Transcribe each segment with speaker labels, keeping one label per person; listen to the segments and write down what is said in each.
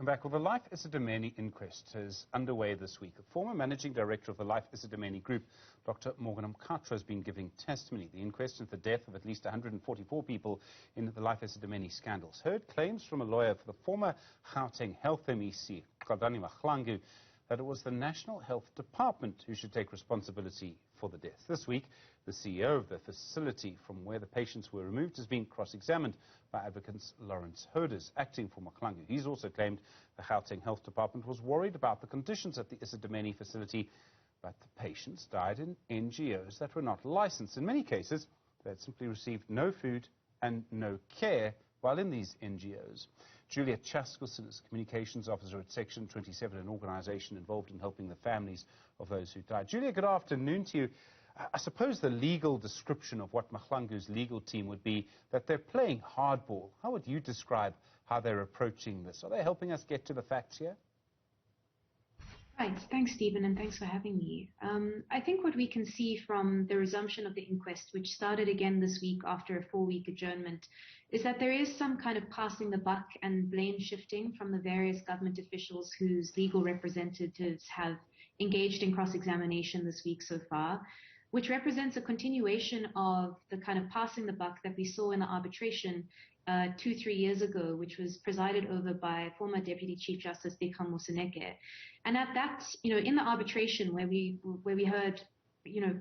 Speaker 1: Welcome back. Well, the Life Esidimeni Inquest is underway this week. The former managing director of the Life Esidimeni Group, Dr. Morgan Mkhatshwa, has been giving testimony. The inquest into the death of at least 144 people in the Life Esidimeni scandals heard claims from a lawyer for the former Gauteng Health MEC, Qadani Mahlangu, that it was the National Health Department who should take responsibility for the death. This week, the CEO of the facility from where the patients were removed has been cross-examined by advocate Lawrence Hoders, acting for Mahlangu. He's also claimed the Gauteng Health Department was worried about the conditions at the Esidimeni facility, but the patients died in NGOs that were not licensed. In many cases, they had simply received no food and no care while in these NGOs. Julia Chaskalson is Communications Officer at Section 27, an organization involved in helping the families of those who died. Julia, good afternoon to you. I suppose the legal description of what Mahlangu's legal team would be that they're playing hardball. How would you describe how they're approaching this? Are they helping us get to the facts here?
Speaker 2: Right. Thanks, Stephen, and thanks for having me. I think what we can see from the resumption of the inquest, which started again this week after a 4-week adjournment, is that there is some kind of passing the buck and blame shifting from the various government officials whose legal representatives have engaged in cross-examination this week so far, which represents a continuation of the kind of passing the buck that we saw in the arbitration 2-3 years ago, which was presided over by former Deputy Chief Justice Dikgang Moseneke. And at that, in the arbitration where we heard,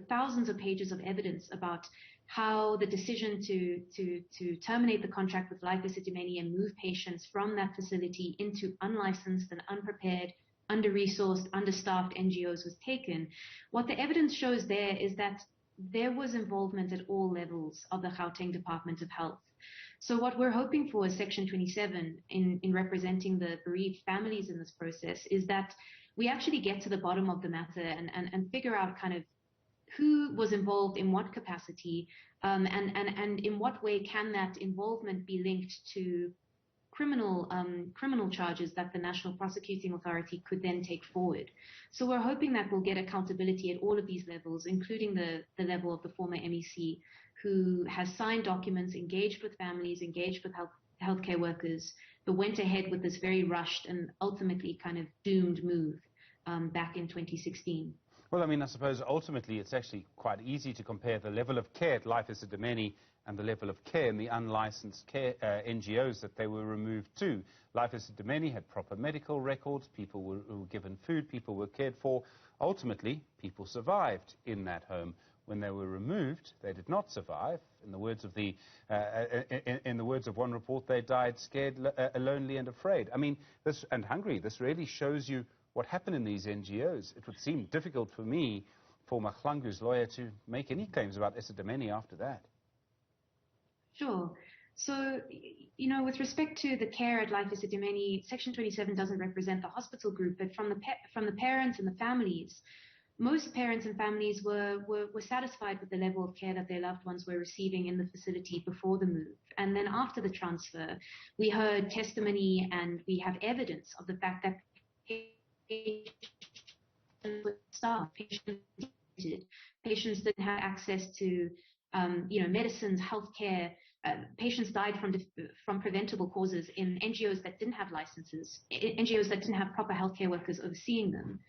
Speaker 2: thousands of pages of evidence about how the decision to terminate the contract with Life Esidimeni and move patients from that facility into unlicensed and unprepared, under-resourced, understaffed NGOs was taken. What the evidence shows there is that there was involvement at all levels of the Gauteng Department of Health. So what we're hoping for as Section 27 in representing the bereaved families in this process is that we actually get to the bottom of the matter and figure out kind of who was involved in what capacity, and in what way can that involvement be linked to criminal charges that the National Prosecuting Authority could then take forward. So we're hoping that we'll get accountability at all of these levels, including the level of the former MEC, who has signed documents, engaged with families, engaged with healthcare workers, but went ahead with this very rushed and ultimately kind of doomed move back in 2016.
Speaker 1: Well, I suppose ultimately it's actually quite easy to compare the level of care at Life Esidimeni and the level of care in the unlicensed care NGOs that they were removed to. Life Esidimeni had proper medical records, people were given food, people were cared for. Ultimately, people survived in that home. When they were removed, they did not survive. In the words of one report, they died scared, lonely and afraid. This and hungry. This really shows you what happened in these NGOs. It would seem difficult for me, for Mahlangu's lawyer, to make any claims about Esidimeni after that.
Speaker 2: Sure. So, with respect to the care at Life Esidimeni, Section 27 doesn't represent the hospital group, but from the parents and the families, most parents and families were satisfied with the level of care that their loved ones were receiving in the facility before the move. And then after the transfer, we heard testimony and we have evidence of the fact that patients didn't have access to medicines, healthcare. Patients died from preventable causes in NGOs that didn't have licenses, NGOs that didn't have proper healthcare workers overseeing them.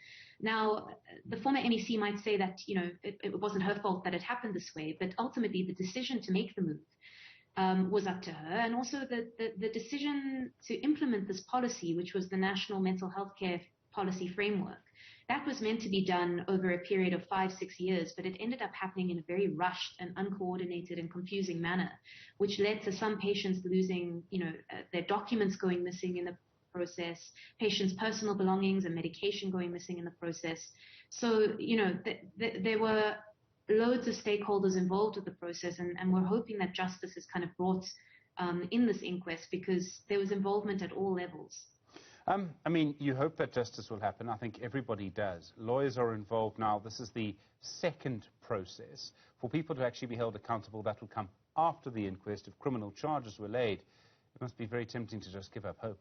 Speaker 2: Now, the former MEC might say that it wasn't her fault that it happened this way, but ultimately the decision to make the move was up to her, and also the decision to implement this policy, which was the National Mental Health Care Policy Framework. That was meant to be done over a period of 5-6 years, but it ended up happening in a very rushed and uncoordinated and confusing manner, which led to some patients losing, their documents going missing in the process, patients' personal belongings and medication going missing in the process. So, there were loads of stakeholders involved with the process, and we're hoping that justice is kind of brought in this inquest, because there was involvement at all levels.
Speaker 1: You hope that justice will happen. I think everybody does. Lawyers are involved now. This is the second process. For people to actually be held accountable, that will come after the inquest. If criminal charges were laid, it must be very tempting to just give up hope.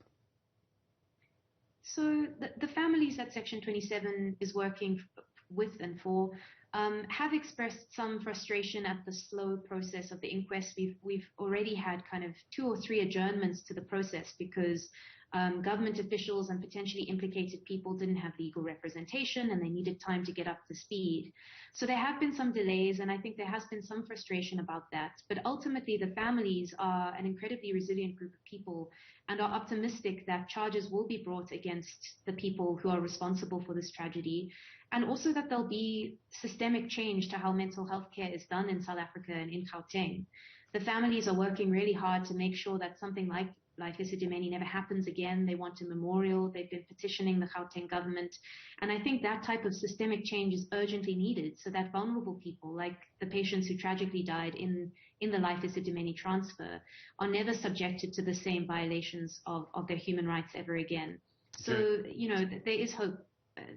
Speaker 2: So the families that Section 27 is working with and for have expressed some frustration at the slow process of the inquest. We've already had kind of 2 or 3 adjournments to the process because Government officials and potentially implicated people didn't have legal representation, and they needed time to get up to speed. So there have been some delays, and I think there has been some frustration about that. But ultimately, the families are an incredibly resilient group of people and are optimistic that charges will be brought against the people who are responsible for this tragedy, and also that there'll be systemic change to how mental health care is done in South Africa and in Gauteng. The families are working really hard to make sure that something like Life Esidimeni never happens again. They want a memorial. They've been petitioning the Gauteng government. And I think that type of systemic change is urgently needed so that vulnerable people, like the patients who tragically died in the Life Esidimeni transfer, are never subjected to the same violations of their human rights ever again. So, you know, there is hope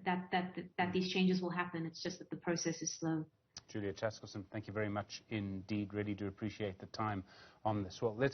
Speaker 2: that these changes will happen. It's just that the process is slow.
Speaker 1: Julia Chaskalson, thank you very much indeed. Really do appreciate the time on this. Well, let's